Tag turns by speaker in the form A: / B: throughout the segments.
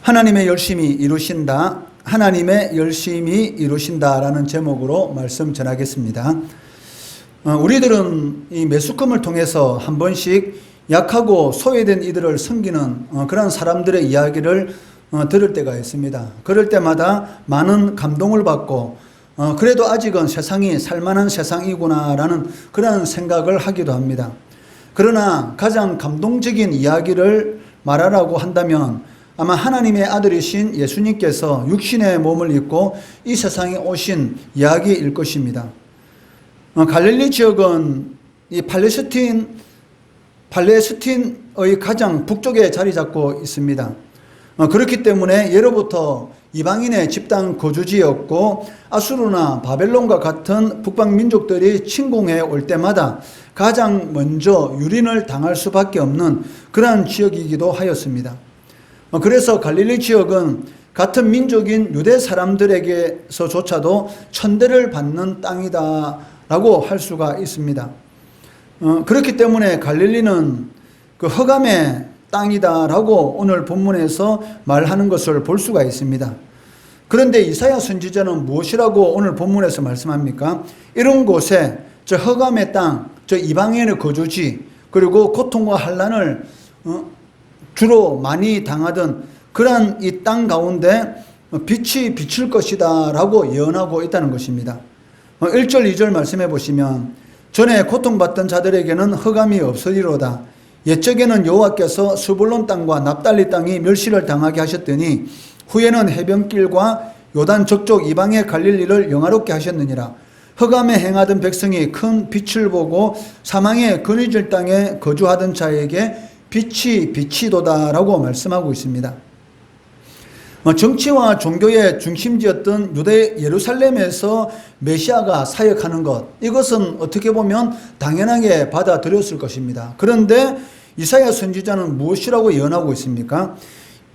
A: 하나님의 열심히 이루신다. 하나님의 열심히 이루신다라는 제목으로 말씀 전하겠습니다. 우리들은 이 매스컴을 통해서 한 번씩 약하고 소외된 이들을 섬기는 그런 사람들의 이야기를 들을 때가 있습니다. 그럴 때마다 많은 감동을 받고 그래도 아직은 세상이 살만한 세상이구나라는 그런 생각을 하기도 합니다. 그러나 가장 감동적인 이야기를 말하라고 한다면 아마 하나님의 아들이신 예수님께서 육신의 몸을 입고 이 세상에 오신 이야기일 것입니다. 갈릴리 지역은 이 팔레스틴의 가장 북쪽에 자리 잡고 있습니다. 그렇기 때문에 예로부터 이방인의 집단 거주지였고 아수르나 바벨론과 같은 북방 민족들이 침공해 올 때마다 가장 먼저 유린을 당할 수밖에 없는 그러한 지역이기도 하였습니다. 그래서 갈릴리 지역은 같은 민족인 유대 사람들에게서조차도 천대를 받는 땅이다라고 할 수가 있습니다. 그렇기 때문에 갈릴리는 그 흑암의 땅이다라고 오늘 본문에서 말하는 것을 볼 수가 있습니다. 그런데 이사야 선지자는 무엇이라고 오늘 본문에서 말씀합니까? 이런 곳에 저 흑암의 땅, 저 이방인의 거주지, 그리고 고통과 환난을 주로 많이 당하던 그러한 이 땅 가운데 빛이 비칠 것이다 라고 예언하고 있다는 것입니다. 1절 2절 말씀해 보시면 전에 고통받던 자들에게는 흑암이 없으리로다. 옛적에는 여호와께서 스불론 땅과 납달리 땅이 멸시를 당하게 하셨더니 후에는 해변길과 요단 저쪽 이방의 갈릴리를 영화롭게 하셨느니라. 흑암에 행하던 백성이 큰 빛을 보고 사망의 그늘질 땅에 거주하던 자에게 빛이 비치도다라고 말씀하고 있습니다. 정치와 종교의 중심지였던 유대 예루살렘에서 메시아가 사역하는 것, 이것은 어떻게 보면 당연하게 받아들였을 것입니다. 그런데 이사야 선지자는 무엇이라고 예언하고 있습니까?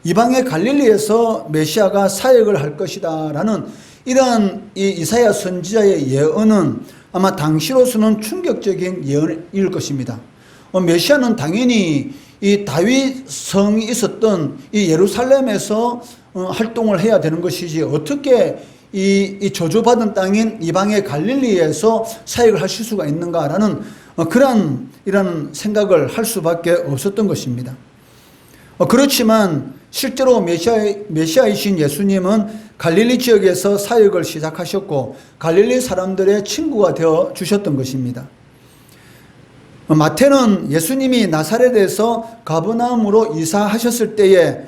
A: 이방의 갈릴리에서 메시아가 사역을 할 것이다 라는 이러한 이 이사야 선지자의 예언은 아마 당시로서는 충격적인 예언일 것입니다. 메시아는 당연히 이 다윗 성이 있었던 이 예루살렘에서 활동을 해야 되는 것이지 어떻게 이 저주받은 땅인 이방의 갈릴리에서 사역을 하실 수가 있는가라는 그런 이런 생각을 할 수밖에 없었던 것입니다. 그렇지만 실제로 메시아이신 예수님은 갈릴리 지역에서 사역을 시작하셨고 갈릴리 사람들의 친구가 되어 주셨던 것입니다. 마태는 예수님이 나사렛에서 가버나움으로 이사하셨을 때의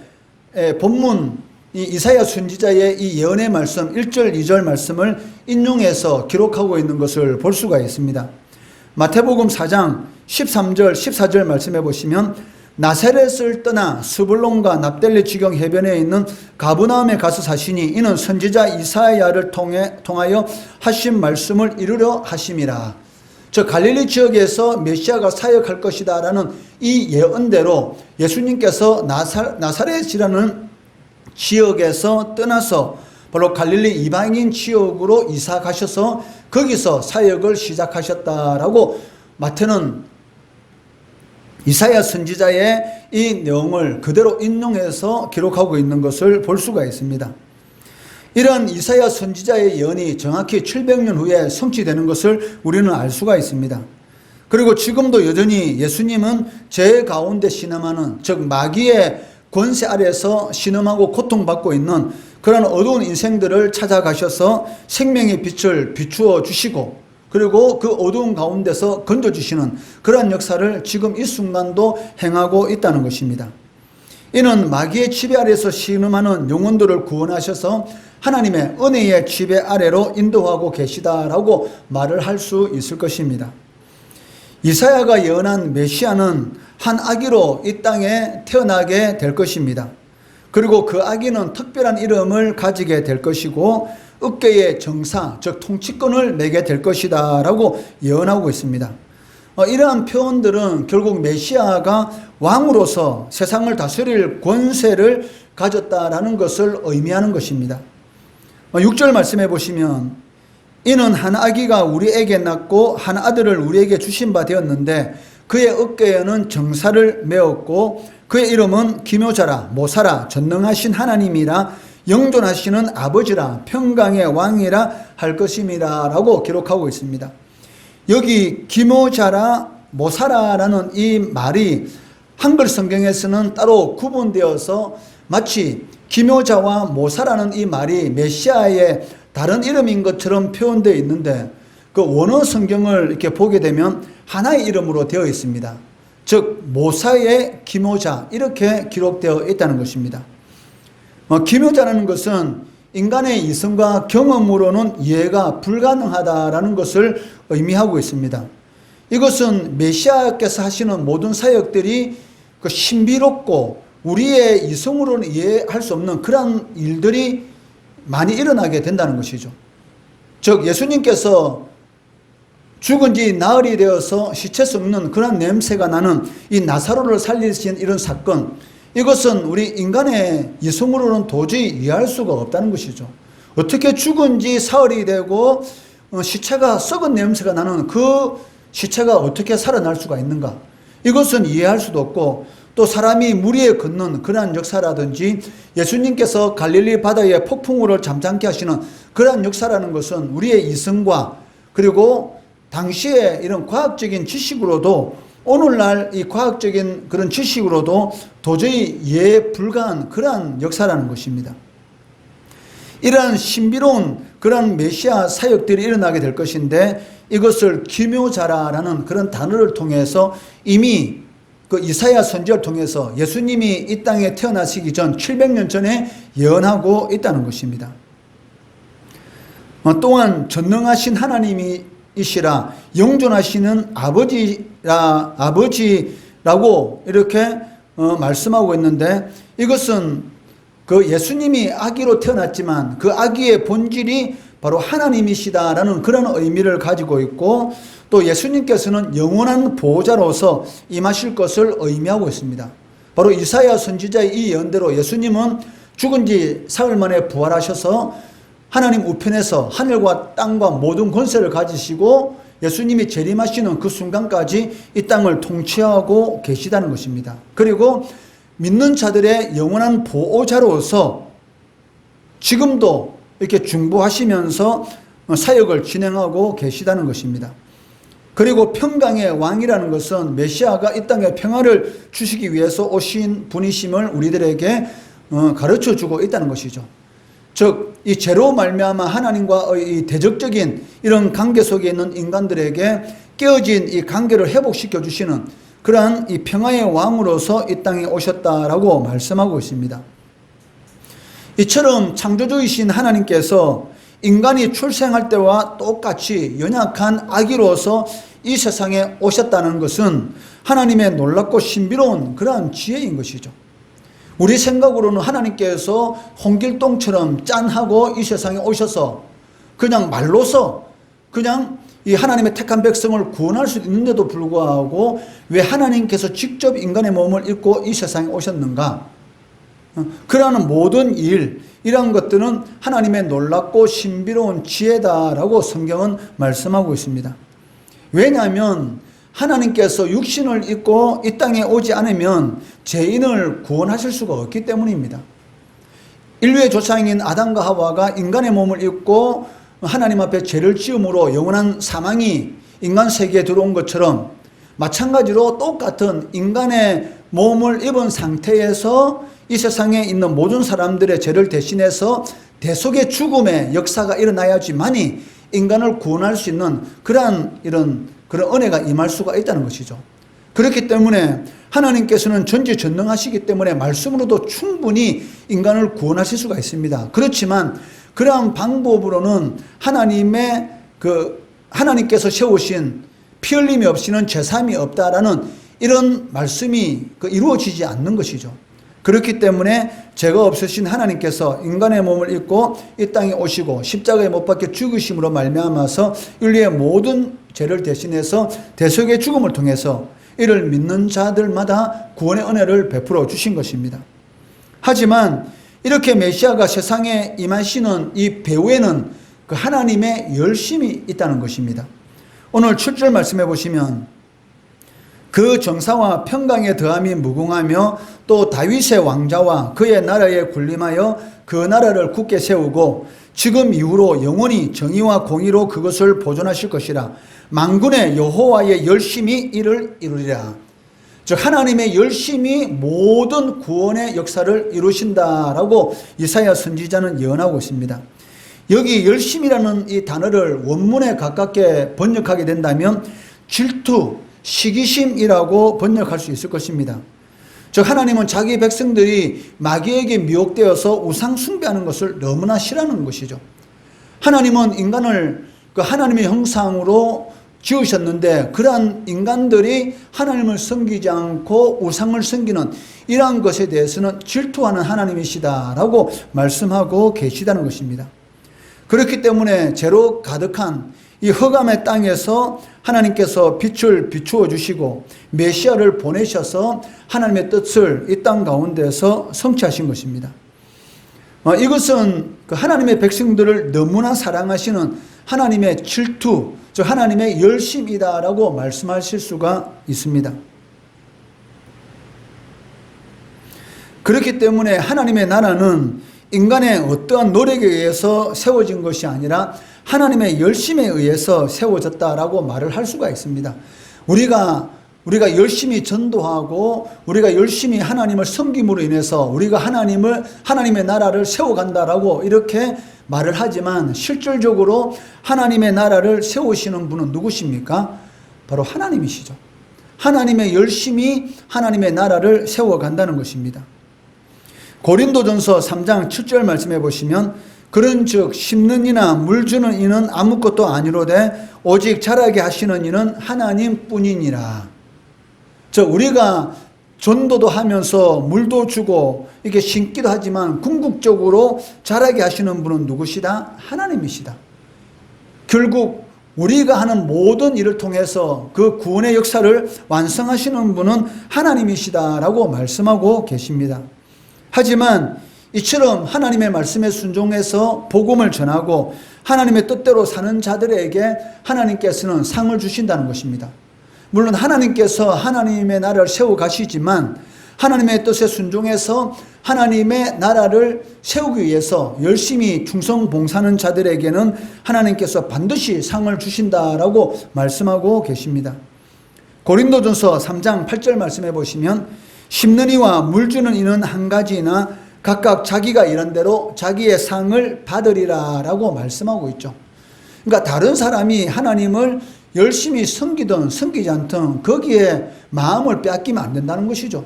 A: 본문 이사야 선지자의 이 예언의 말씀 1절 2절 말씀을 인용해서 기록하고 있는 것을 볼 수가 있습니다. 마태복음 4장 13절 14절 말씀해 보시면 나사렛을 떠나 스불론과 납달리 지경 해변에 있는 가버나움에 가서 사시니 이는 선지자 이사야를 통하여 하신 말씀을 이루려 하심이라. 저 갈릴리 지역에서 메시아가 사역할 것이다 라는 이 예언대로 예수님께서 나사렛이라는 지역에서 떠나서 바로 갈릴리 이방인 지역으로 이사 가셔서 거기서 사역을 시작하셨다라고 마태는 이사야 선지자의 이 내용을 그대로 인용해서 기록하고 있는 것을 볼 수가 있습니다. 이런 이사야 선지자의 예언이 정확히 700년 후에 성취되는 것을 우리는 알 수가 있습니다. 그리고 지금도 여전히 예수님은 죄 가운데 신음하는, 즉 마귀의 권세 아래서 신음하고 고통받고 있는 그런 어두운 인생들을 찾아가셔서 생명의 빛을 비추어 주시고 그리고 그 어두운 가운데서 건져주시는 그런 역사를 지금 이 순간도 행하고 있다는 것입니다. 이는 마귀의 지배 아래서 신음하는 영혼들을 구원하셔서 하나님의 은혜의 지배 아래로 인도하고 계시다라고 말을 할 수 있을 것입니다. 이사야가 예언한 메시아는 한 아기로 이 땅에 태어나게 될 것입니다. 그리고 그 아기는 특별한 이름을 가지게 될 것이고 어깨의 정사, 즉 통치권을 매게 될 것이다 라고 예언하고 있습니다. 이러한 표현들은 결국 메시아가 왕으로서 세상을 다스릴 권세를 가졌다라는 것을 의미하는 것입니다. 6절 말씀해 보시면 이는 한 아기가 우리에게 낳고 한 아들을 우리에게 주신 바 되었는데 그의 어깨에는 정사를 메었고 그의 이름은 기묘자라, 모사라, 전능하신 하나님이라, 영존하시는 아버지라, 평강의 왕이라 할 것임이라 라고 기록하고 있습니다. 여기 기묘자라, 모사라라는 이 말이 한글 성경에서는 따로 구분되어서 마치 기묘자와 모사라는 이 말이 메시아의 다른 이름인 것처럼 표현되어 있는데, 그 원어 성경을 이렇게 보게 되면 하나의 이름으로 되어 있습니다. 즉 모사의 기묘자, 이렇게 기록되어 있다는 것입니다. 기묘자라는 것은 인간의 이성과 경험으로는 이해가 불가능하다라는 것을 의미하고 있습니다. 이것은 메시아께서 하시는 모든 사역들이 그 신비롭고 우리의 이성으로는 이해할 수 없는 그런 일들이 많이 일어나게 된다는 것이죠. 즉 예수님께서 죽은 지 나흘이 되어서 시체 썩는 그런 냄새가 나는 이 나사로를 살리신 이런 사건, 이것은 우리 인간의 이성으로는 도저히 이해할 수가 없다는 것이죠. 어떻게 죽은 지 사흘이 되고 시체가 썩은 냄새가 나는 그 시체가 어떻게 살아날 수가 있는가? 이것은 이해할 수도 없고, 또 사람이 물 위에 걷는 그러한 역사라든지 예수님께서 갈릴리 바다에 폭풍우를 잠잠케 하시는 그러한 역사라는 것은 우리의 이성과 그리고 당시에 이런 과학적인 지식으로도, 오늘날 이 과학적인 그런 지식으로도 도저히 이해 불가한 그러한 역사라는 것입니다. 이러한 신비로운 그런 메시아 사역들이 일어나게 될 것인데, 이것을 기묘자라라는 그런 단어를 통해서 이미 그 이사야 선지자를 통해서 예수님이 이 땅에 태어나시기 전 700년 전에 예언하고 있다는 것입니다. 또한 전능하신 하나님이시라, 영존하시는 아버지라고 이렇게 말씀하고 있는데, 이것은 그 예수님이 아기로 태어났지만 그 아기의 본질이 바로 하나님이시다라는 그런 의미를 가지고 있고, 또 예수님께서는 영원한 보호자로서 임하실 것을 의미하고 있습니다. 바로 이사야 선지자의 이 예언대로 예수님은 죽은 지 사흘 만에 부활하셔서 하나님 우편에서 하늘과 땅과 모든 권세를 가지시고 예수님이 재림하시는 그 순간까지 이 땅을 통치하고 계시다는 것입니다. 그리고 믿는 자들의 영원한 보호자로서 지금도 이렇게 중보하시면서 사역을 진행하고 계시다는 것입니다. 그리고 평강의 왕이라는 것은 메시아가 이 땅에 평화를 주시기 위해서 오신 분이심을 우리들에게 가르쳐주고 있다는 것이죠. 즉 이 죄로 말미암아 하나님과의 이 대적적인 이런 관계 속에 있는 인간들에게 깨어진 이 관계를 회복시켜 주시는 그러한 이 평화의 왕으로서 이 땅에 오셨다라고 말씀하고 있습니다. 이처럼 창조주이신 하나님께서 인간이 출생할 때와 똑같이 연약한 아기로서 이 세상에 오셨다는 것은 하나님의 놀랍고 신비로운 그러한 지혜인 것이죠. 우리 생각으로는 하나님께서 홍길동처럼 짠하고 이 세상에 오셔서 그냥 말로서 그냥 이 하나님의 택한 백성을 구원할 수 있는데도 불구하고 왜 하나님께서 직접 인간의 몸을 입고 이 세상에 오셨는가? 그러한 모든 일, 이러한 것들은 하나님의 놀랍고 신비로운 지혜다라고 성경은 말씀하고 있습니다. 왜냐하면 하나님께서 육신을 입고 이 땅에 오지 않으면 죄인을 구원하실 수가 없기 때문입니다. 인류의 조상인 아담과 하와가 인간의 몸을 입고 하나님 앞에 죄를 지음으로 영원한 사망이 인간 세계에 들어온 것처럼, 마찬가지로 똑같은 인간의 몸을 입은 상태에서 이 세상에 있는 모든 사람들의 죄를 대신해서 대속의 죽음의 역사가 일어나야지만이 인간을 구원할 수 있는 그런 은혜가 임할 수가 있다는 것이죠. 그렇기 때문에 하나님께서는 전지전능하시기 때문에 말씀으로도 충분히 인간을 구원하실 수가 있습니다. 그렇지만 그러한 방법으로는 하나님께서 세우신 피 흘림이 없이는 죄사함이 없다라는 이런 말씀이 이루어지지 않는 것이죠. 그렇기 때문에 죄가 없으신 하나님께서 인간의 몸을 입고 이 땅에 오시고 십자가에 못 박혀 죽으심으로 말미암아서 인류의 모든 죄를 대신해서 대속의 죽음을 통해서 이를 믿는 자들마다 구원의 은혜를 베풀어 주신 것입니다. 하지만 이렇게 메시아가 세상에 임하시는 이 배후에는 그 하나님의 열심이 있다는 것입니다. 오늘 7절 말씀해 보시면 그 정사와 평강의 더함이 무궁하며 또 다윗의 왕자와 그의 나라에 군림하여 그 나라를 굳게 세우고 지금 이후로 영원히 정의와 공의로 그것을 보존하실 것이라. 만군의 여호와의 열심히 이를 이루리라. 즉 하나님의 열심히 모든 구원의 역사를 이루신다라고 이사야 선지자는 예언하고 있습니다. 여기 열심이라는 이 단어를 원문에 가깝게 번역하게 된다면 질투, 시기심이라고 번역할 수 있을 것입니다. 즉 하나님은 자기 백성들이 마귀에게 미혹되어서 우상 숭배하는 것을 너무나 싫어하는 것이죠. 하나님은 인간을 그 하나님의 형상으로 지으셨는데 그러한 인간들이 하나님을 섬기지 않고 우상을 섬기는 이러한 것에 대해서는 질투하는 하나님이시다라고 말씀하고 계시다는 것입니다. 그렇기 때문에 죄로 가득한 이 흑암의 땅에서 하나님께서 빛을 비추어 주시고 메시아를 보내셔서 하나님의 뜻을 이 땅 가운데서 성취하신 것입니다. 이것은 그 하나님의 백성들을 너무나 사랑하시는 하나님의 질투, 즉 하나님의 열심이다라고 말씀하실 수가 있습니다. 그렇기 때문에 하나님의 나라는 인간의 어떠한 노력에 의해서 세워진 것이 아니라 하나님의 열심에 의해서 세워졌다라고 말을 할 수가 있습니다. 우리가 열심히 전도하고 우리가 열심히 하나님을 섬김으로 인해서 우리가 하나님의 나라를 세워간다라고 이렇게 말을 하지만 실질적으로 하나님의 나라를 세우시는 분은 누구십니까? 바로 하나님이시죠. 하나님의 열심히 하나님의 나라를 세워간다는 것입니다. 고린도전서 3장 7절 말씀해 보시면 그런즉 심는 이나 물 주는 이는 아무것도 아니로되 오직 자라게 하시는 이는 하나님뿐이니라. 즉 우리가 전도도 하면서 물도 주고 이렇게 심기도 하지만 궁극적으로 자라게 하시는 분은 누구시다? 하나님이시다. 결국 우리가 하는 모든 일을 통해서 그 구원의 역사를 완성하시는 분은 하나님이시다라고 말씀하고 계십니다. 하지만 이처럼 하나님의 말씀에 순종해서 복음을 전하고 하나님의 뜻대로 사는 자들에게 하나님께서는 상을 주신다는 것입니다. 물론 하나님께서 하나님의 나라를 세워가시지만 하나님의 뜻에 순종해서 하나님의 나라를 세우기 위해서 열심히 충성 봉사하는 자들에게는 하나님께서 반드시 상을 주신다라고 말씀하고 계십니다. 고린도전서 3장 8절 말씀해 보시면 심는 이와 물 주는 이는 한 가지나 각각 자기가 일한 대로 자기의 상을 받으리라 라고 말씀하고 있죠. 그러니까 다른 사람이 하나님을 열심히 섬기든 섬기지 않든 거기에 마음을 빼앗기면 안 된다는 것이죠.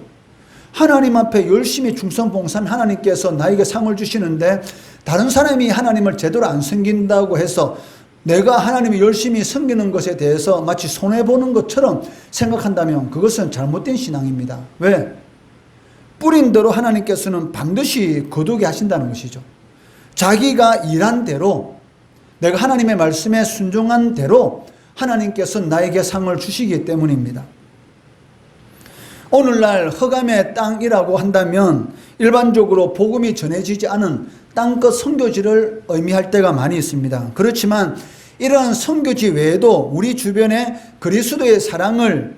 A: 하나님 앞에 열심히 충성 봉사한 하나님께서 나에게 상을 주시는데 다른 사람이 하나님을 제대로 안 섬긴다고 해서 내가 하나님을 열심히 섬기는 것에 대해서 마치 손해보는 것처럼 생각한다면 그것은 잘못된 신앙입니다. 왜? 뿌린 대로 하나님께서는 반드시 거두게 하신다는 것이죠. 자기가 일한 대로 내가 하나님의 말씀에 순종한 대로 하나님께서 나에게 상을 주시기 때문입니다. 오늘날 흑암의 땅이라고 한다면 일반적으로 복음이 전해지지 않은 땅끝 선교지를 의미할 때가 많이 있습니다. 그렇지만 이러한 선교지 외에도 우리 주변에 그리스도의 사랑을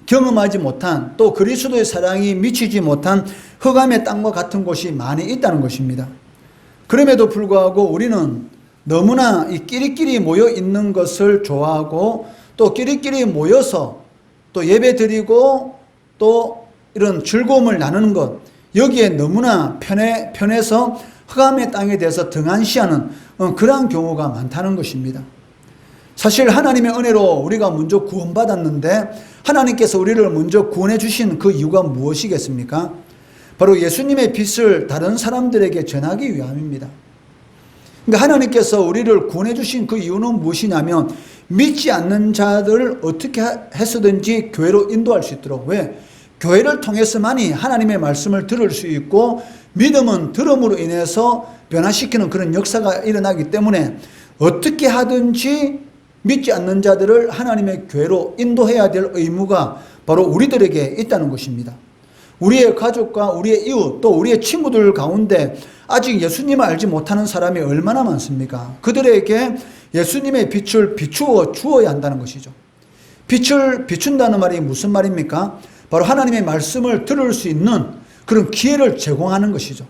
A: 경험하지 못한 또 그리스도의 사랑이 미치지 못한 흑암의 땅과 같은 곳이 많이 있다는 것입니다. 그럼에도 불구하고 우리는 너무나 이 끼리끼리 모여 있는 것을 좋아하고 또 끼리끼리 모여서 또 예배 드리고 또 이런 즐거움을 나누는 것 여기에 너무나 편해서 흑암의 땅에 대해서 등한시하는 그러한 경우가 많다는 것입니다. 사실 하나님의 은혜로 우리가 먼저 구원받았는데 하나님께서 우리를 먼저 구원해 주신 그 이유가 무엇이겠습니까? 바로 예수님의 빛을 다른 사람들에게 전하기 위함입니다. 그러니까 하나님께서 우리를 구원해 주신 그 이유는 무엇이냐면 믿지 않는 자들을 어떻게 해서든지 교회로 인도할 수 있도록. 왜? 교회를 통해서만이 하나님의 말씀을 들을 수 있고 믿음은 들음으로 인해서 변화시키는 그런 역사가 일어나기 때문에 어떻게 하든지 믿지 않는 자들을 하나님의 교회로 인도해야 될 의무가 바로 우리들에게 있다는 것입니다. 우리의 가족과 우리의 이웃 또 우리의 친구들 가운데 아직 예수님을 알지 못하는 사람이 얼마나 많습니까? 그들에게 예수님의 빛을 비추어 주어야 한다는 것이죠. 빛을 비춘다는 말이 무슨 말입니까? 바로 하나님의 말씀을 들을 수 있는 그런 기회를 제공하는 것이죠.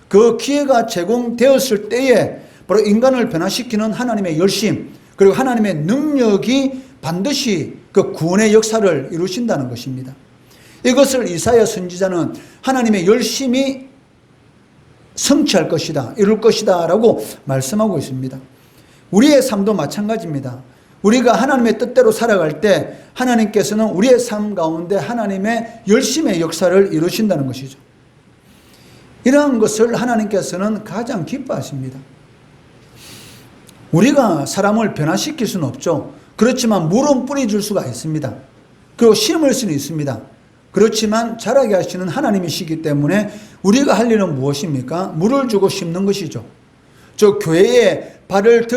A: 그 기회가 제공되었을 때에 바로 인간을 변화시키는 하나님의 열심, 그리고 하나님의 능력이 반드시 그 구원의 역사를 이루신다는 것입니다. 이것을 이사야 선지자는 하나님의 열심이 성취할 것이다, 이룰 것이다 라고 말씀하고 있습니다. 우리의 삶도 마찬가지입니다. 우리가 하나님의 뜻대로 살아갈 때 하나님께서는 우리의 삶 가운데 하나님의 열심의 역사를 이루신다는 것이죠. 이러한 것을 하나님께서는 가장 기뻐하십니다. 우리가 사람을 변화시킬 수는 없죠. 그렇지만 물은 뿌려줄 수가 있습니다. 그리고 심을 수는 있습니다. 그렇지만 자라게 하시는 하나님이시기 때문에 우리가 할 일은 무엇입니까? 물을 주고 심는 것이죠. 저 교회에 발을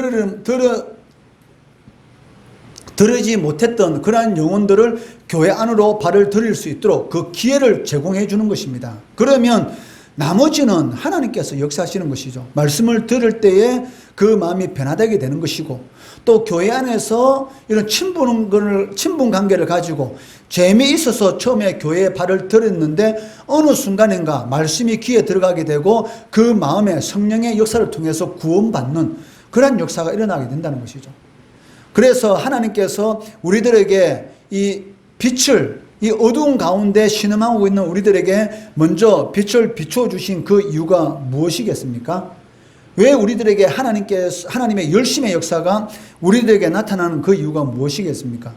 A: 들으지 못했던 그러한 영혼들을 교회 안으로 발을 들일 수 있도록 그 기회를 제공해 주는 것입니다. 그러면 나머지는 하나님께서 역사하시는 것이죠. 말씀을 들을 때에 그 마음이 변화되게 되는 것이고, 또 교회 안에서 이런 친분 관계를 가지고 재미있어서 처음에 교회에 발을 들였는데 어느 순간인가 말씀이 귀에 들어가게 되고 그 마음에 성령의 역사를 통해서 구원받는 그런 역사가 일어나게 된다는 것이죠. 그래서 하나님께서 우리들에게 이 빛을, 이 어두운 가운데 신음하고 있는 우리들에게 먼저 빛을 비추어 주신 그 이유가 무엇이겠습니까? 왜 우리들에게 하나님의 열심의 역사가 우리들에게 나타나는 그 이유가 무엇이겠습니까?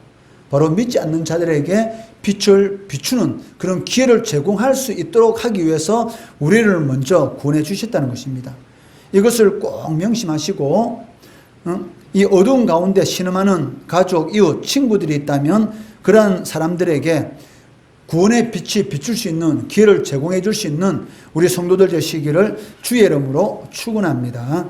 A: 바로 믿지 않는 자들에게 빛을 비추는 그런 기회를 제공할 수 있도록 하기 위해서 우리를 먼저 구원해 주셨다는 것입니다. 이것을 꼭 명심하시고, 이 어두운 가운데 신음하는 가족, 이웃, 친구들이 있다면 그러한 사람들에게 구원의 빛이 비출 수 있는 기회를 제공해 줄 수 있는 우리 성도들 되시기를 주의 이름으로 축원합니다.